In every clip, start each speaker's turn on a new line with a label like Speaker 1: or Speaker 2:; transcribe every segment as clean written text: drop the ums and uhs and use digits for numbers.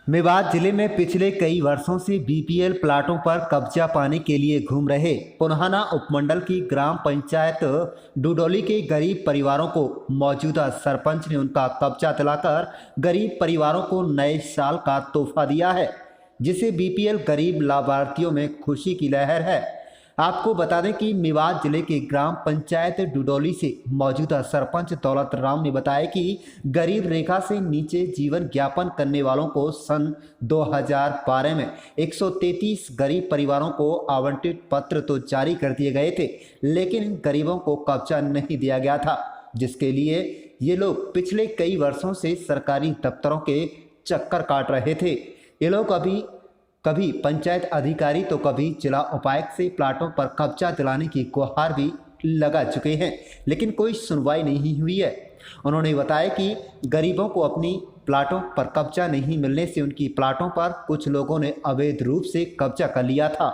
Speaker 1: मेवात जिले में पिछले कई वर्षों से बीपीएल प्लाटों पर कब्जा पाने के लिए घूम रहे पुन्हाना उपमंडल की ग्राम पंचायत डुडौली के गरीब परिवारों को मौजूदा सरपंच ने उनका कब्जा दिलाकर गरीब परिवारों को नए साल का तोहफा दिया है, जिसे बीपीएल गरीब लाभार्थियों में खुशी की लहर है। आपको बता दें कि मेवात जिले के ग्राम पंचायत डुडौली से मौजूदा सरपंच दौलत राम ने बताया कि गरीब रेखा से नीचे जीवन यापन करने वालों को सन 2012 में 133 गरीब परिवारों को आवंटित पत्र तो जारी कर दिए गए थे, लेकिन इन गरीबों को कब्जा नहीं दिया गया था, जिसके लिए ये लोग पिछले कई वर्षों से सरकारी दफ्तरों के चक्कर काट रहे थे। ये लोग कभी पंचायत अधिकारी तो कभी जिला उपायुक्त से प्लाटों पर कब्जा दिलाने की गुहार भी लगा चुके हैं, लेकिन कोई सुनवाई नहीं हुई है। उन्होंने बताया कि गरीबों को अपनी प्लाटों पर कब्जा नहीं मिलने से उनकी प्लाटों पर कुछ लोगों ने अवैध रूप से कब्जा कर लिया था।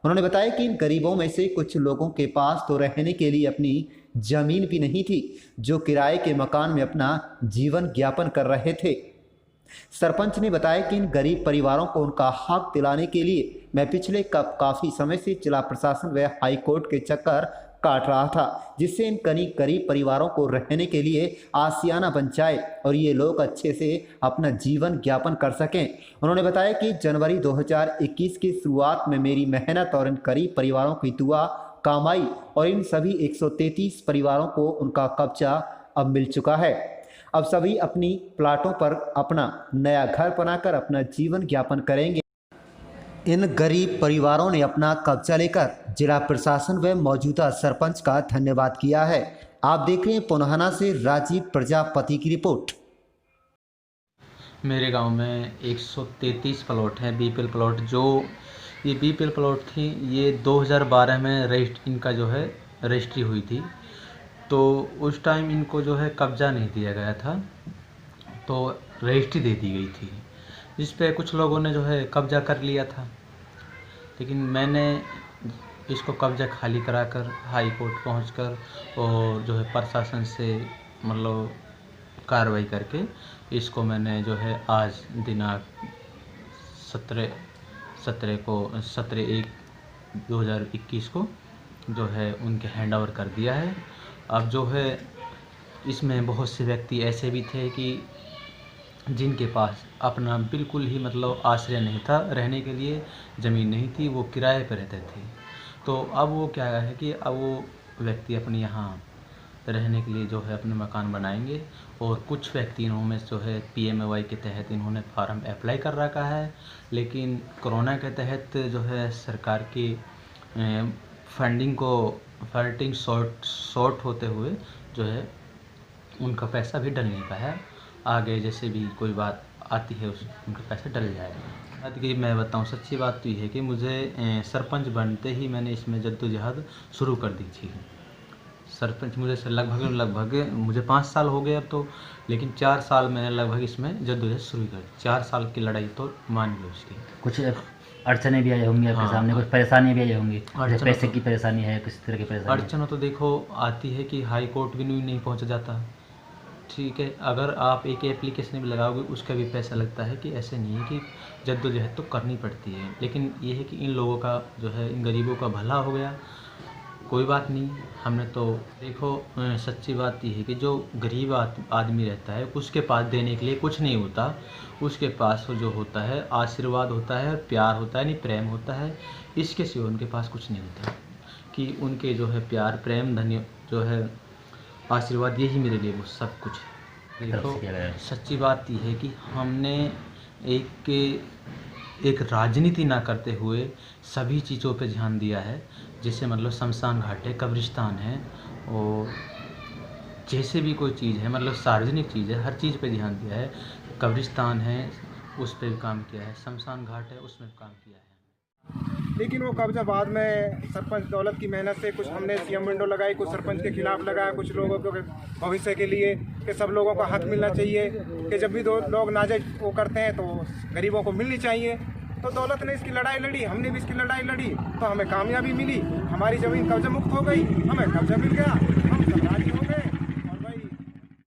Speaker 1: उन्होंने बताया कि इन गरीबों में से कुछ लोगों के पास तो रहने के लिए अपनी जमीन भी नहीं थी, जो किराए के मकान में अपना जीवन यापन कर रहे थे। सरपंच ने बताया कि इन गरीब परिवारों को उनका हक दिलाने के लिए मैं पिछले काफ़ी समय से जिला प्रशासन व हाई कोर्ट के चक्कर काट रहा था, जिससे इन गरीब परिवारों को रहने के लिए आशियाना बन जाए और ये लोग अच्छे से अपना जीवन यापन कर सकें। उन्होंने बताया कि जनवरी 2021 की शुरुआत में मेरी मेहनत और इन गरीब परिवारों की दुआ काम आई और इन सभी 133 परिवारों को उनका कब्जा अब मिल चुका है। अब सभी अपनी प्लाटों पर अपना नया घर बनाकर अपना जीवन यापन करेंगे। इन गरीब परिवारों ने अपना कब्जा लेकर जिला प्रशासन व मौजूदा सरपंच का धन्यवाद किया है। आप देख रहे हैं पुन्हाना से राजीव प्रजापति की रिपोर्ट।
Speaker 2: मेरे गांव में 133 प्लॉट हैं बीपीएल प्लॉट। जो ये बीपीएल प्लॉट थी ये 2012 में इनका जो है रजिस्ट्री हुई थी, तो उस टाइम इनको जो है कब्ज़ा नहीं दिया गया था, तो रजिस्ट्री दे दी गई थी, जिस पे कुछ लोगों ने जो है कब्ज़ा कर लिया था। लेकिन मैंने इसको कब्ज़ा खाली कराकर हाई कोर्ट पहुंचकर और जो है प्रशासन से मतलब कार्रवाई करके इसको मैंने जो है आज दिनांक 17/1/2021 को जो है उनके हैंड ओवर कर दिया है। अब जो है इसमें बहुत से व्यक्ति ऐसे भी थे कि जिनके पास अपना बिल्कुल ही मतलब आश्रय नहीं था, रहने के लिए ज़मीन नहीं थी, वो किराए पर रहते थे। तो अब वो क्या है कि अब वो व्यक्ति अपने यहाँ रहने के लिए जो है अपने मकान बनाएंगे, और कुछ व्यक्ति इन्होंने जो है PMAY के तहत इन्होंने फार्म अप्लाई कर रखा है, लेकिन कोरोना के तहत जो है सरकार की फंडिंग शॉर्ट होते हुए जो है उनका पैसा भी डल नहीं पाया। आगे जैसे भी कोई बात आती है उनका पैसा डल जाएगा। बात की मैं बताऊं, सच्ची बात तो ये है कि मुझे सरपंच बनते ही मैंने इसमें जद्दोजहद शुरू कर दी थी। सरपंच मुझे लगभग मुझे 5 साल हो गए अब तो, लेकिन 4 साल मैंने लगभग इसमें जद्दोजहद शुरू कर दी। 4 साल की लड़ाई तो मान लो उसकी।
Speaker 3: कुछ अड़चने भी आई होंगी आपके सामने, कुछ परेशानियाँ भी आई होंगी, जैसे पैसे की परेशानी है, किस तरह की परेशानी?
Speaker 2: अड़चन तो देखो आती है कि हाई कोर्ट भी नहीं पहुंच जाता, ठीक है। अगर आप एक एप्लीकेशन भी लगाओगे उसका भी पैसा लगता है, कि ऐसे नहीं है कि जद्दोजहद तो करनी पड़ती है। लेकिन ये है कि इन लोगों का जो है इन गरीबों का भला हो गया, कोई बात नहीं। हमने तो देखो सच्ची बात ये है कि जो गरीब आदमी रहता है उसके पास देने के लिए कुछ नहीं होता, उसके पास जो होता है आशीर्वाद होता है, प्यार होता है, नहीं प्रेम होता है, इसके सिवा उनके पास कुछ नहीं होता। कि उनके जो है प्यार प्रेम धन्य जो है आशीर्वाद, यही मेरे लिए वो सब कुछ है। देखो सच्ची बात ये है कि हमने एक राजनीति ना करते हुए सभी चीज़ों पे ध्यान दिया है, जैसे मतलब शमशान घाट है, कब्रिस्तान है, और जैसे भी कोई चीज़ है मतलब सार्वजनिक चीज़ है, हर चीज़ पे ध्यान दिया है। कब्रिस्तान है उस पर भी काम किया है, शमशान घाट है उसमें भी काम किया है।
Speaker 4: लेकिन वो कब्जा बाद में सरपंच दौलत की मेहनत से कुछ हमने सीएम विंडो लगाई, कुछ सरपंच के खिलाफ लगाया, कुछ लोगों के भविष्य के लिए कि सब लोगों का हक मिलना चाहिए, कि जब भी दो लोग नाजायज वो करते हैं तो गरीबों को मिलनी चाहिए। तो दौलत ने इसकी लड़ाई लड़ी, हमने भी इसकी लड़ाई लड़ी, तो हमें कामयाबी मिली, हमारी ज़मीन कब्जा मुक्त हो गई, हमें कब्जा मिल गया, हम सब राजी हो